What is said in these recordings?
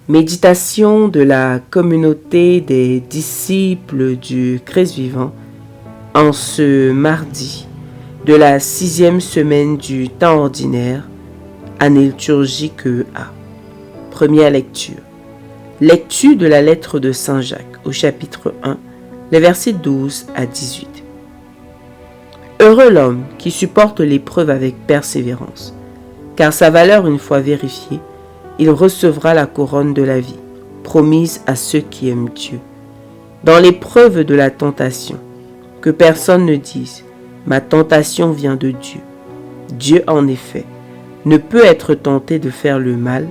Méditation de la communauté des disciples du Christ vivant en ce mardi de la 6e semaine du temps ordinaire, année liturgique A. Première lecture. Lecture de la lettre de Saint Jacques au chapitre 1, les versets 12 à 18. Heureux l'homme qui supporte l'épreuve avec persévérance, car sa valeur une fois vérifiée, il recevra la couronne de la vie, promise à ceux qui aiment Dieu. Dans l'épreuve de la tentation, que personne ne dise « Ma tentation vient de Dieu ». Dieu, en effet, ne peut être tenté de faire le mal,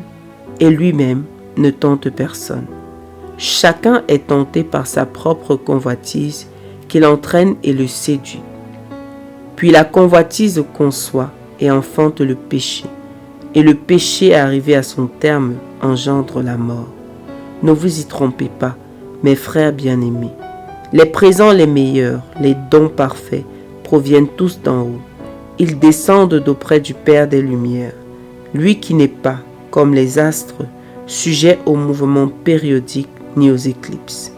et lui-même ne tente personne. Chacun est tenté par sa propre convoitise qui l'entraîne et le séduit. Puis la convoitise conçoit et enfante le péché. Et le péché arrivé à son terme engendre la mort. Ne vous y trompez pas, mes frères bien-aimés. Les présents les meilleurs, les dons parfaits, proviennent tous d'en haut. Ils descendent d'auprès du Père des Lumières, lui qui n'est pas, comme les astres, sujet aux mouvements périodiques ni aux éclipses.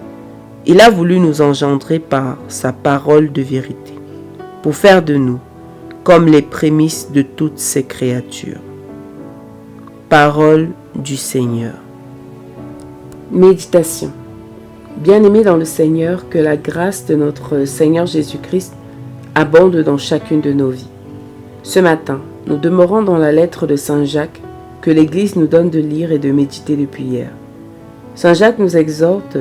Il a voulu nous engendrer par sa parole de vérité, pour faire de nous comme les prémices de toutes ses créatures. Parole du Seigneur. Méditation. Bien-aimés dans le Seigneur, que la grâce de notre Seigneur Jésus-Christ abonde dans chacune de nos vies. Ce matin, nous demeurons dans la lettre de Saint Jacques que l'Église nous donne de lire et de méditer depuis hier. Saint Jacques nous exhorte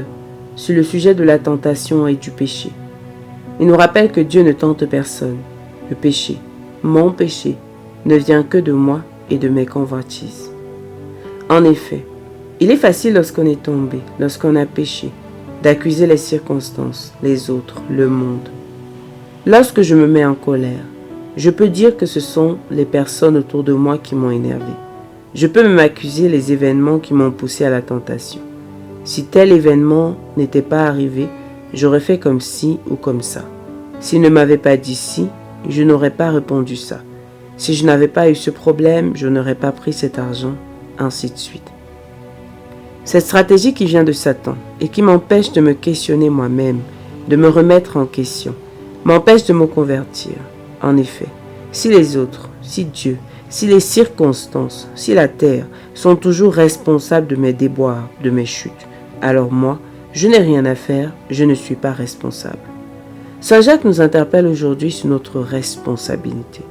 sur le sujet de la tentation et du péché. Il nous rappelle que Dieu ne tente personne. Le péché, mon péché, ne vient que de moi et de mes convoitises. En effet, il est facile lorsqu'on est tombé, lorsqu'on a péché, d'accuser les circonstances, les autres, le monde. Lorsque je me mets en colère, je peux dire que ce sont les personnes autour de moi qui m'ont énervé. Je peux même accuser les événements qui m'ont poussé à la tentation. Si tel événement n'était pas arrivé, j'aurais fait comme ci ou comme ça. S'il ne m'avait pas dit ci, je n'aurais pas répondu ça. Si je n'avais pas eu ce problème, je n'aurais pas pris cet argent, ainsi de suite. Cette stratégie qui vient de Satan et qui m'empêche de me questionner moi-même, de me remettre en question, m'empêche de me convertir. En effet, si les autres, si Dieu, si les circonstances, si la terre sont toujours responsables de mes déboires, de mes chutes, alors moi, je n'ai rien à faire, je ne suis pas responsable. Saint Jacques nous interpelle aujourd'hui sur notre responsabilité.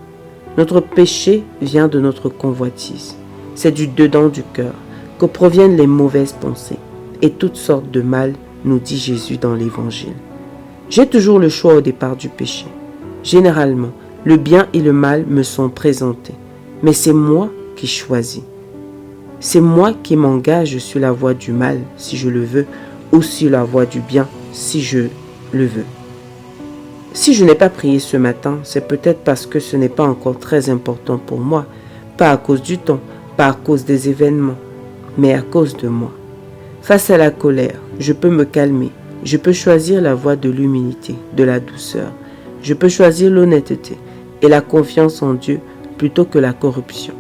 Notre péché vient de notre convoitise. C'est du dedans du cœur que proviennent les mauvaises pensées et toutes sortes de mal, nous dit Jésus dans l'Évangile. J'ai toujours le choix au départ du péché. Généralement, le bien et le mal me sont présentés, mais c'est moi qui choisis. C'est moi qui m'engage sur la voie du mal, si je le veux, ou sur la voie du bien, si je le veux. Si je n'ai pas prié ce matin, c'est peut-être parce que ce n'est pas encore très important pour moi, pas à cause du temps, pas à cause des événements, mais à cause de moi. Face à la colère, je peux me calmer, je peux choisir la voie de l'humilité, de la douceur, je peux choisir l'honnêteté et la confiance en Dieu plutôt que la corruption.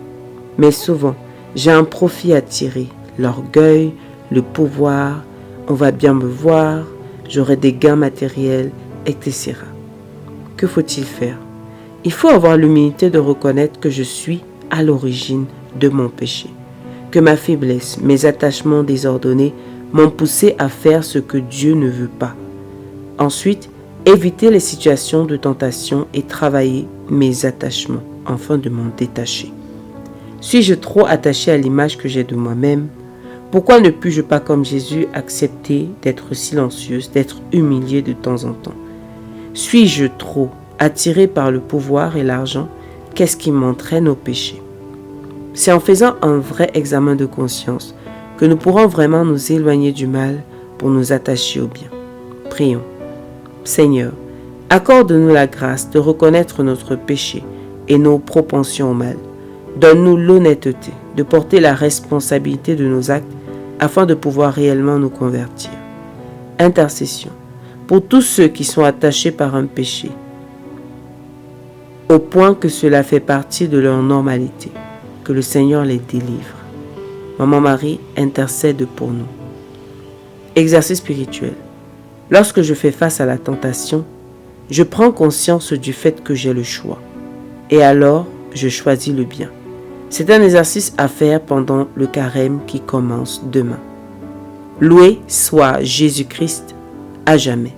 Mais souvent, j'ai un profit à tirer, l'orgueil, le pouvoir, on va bien me voir, j'aurai des gains matériels, etc. Que faut-il faire? Il faut avoir l'humilité de reconnaître que je suis à l'origine de mon péché, que ma faiblesse, mes attachements désordonnés m'ont poussé à faire ce que Dieu ne veut pas. Ensuite, éviter les situations de tentation et travailler mes attachements afin de m'en détacher. Suis-je trop attaché à l'image que j'ai de moi-même? Pourquoi ne puis-je pas, comme Jésus, accepter d'être silencieuse, d'être humiliée de temps en temps? Suis-je trop attiré par le pouvoir et l'argent? Qu'est-ce qui m'entraîne au péché? C'est en faisant un vrai examen de conscience que nous pourrons vraiment nous éloigner du mal pour nous attacher au bien. Prions. Seigneur, accorde-nous la grâce de reconnaître notre péché et nos propensions au mal. Donne-nous l'honnêteté de porter la responsabilité de nos actes afin de pouvoir réellement nous convertir. Intercession pour tous ceux qui sont attachés par un péché, au point que cela fait partie de leur normalité. Que le Seigneur les délivre. Maman Marie, intercède pour nous. Exercice spirituel. Lorsque je fais face à la tentation, je prends conscience du fait que j'ai le choix. Et alors, je choisis le bien. C'est un exercice à faire pendant le carême qui commence demain. Loué soit Jésus-Christ à jamais.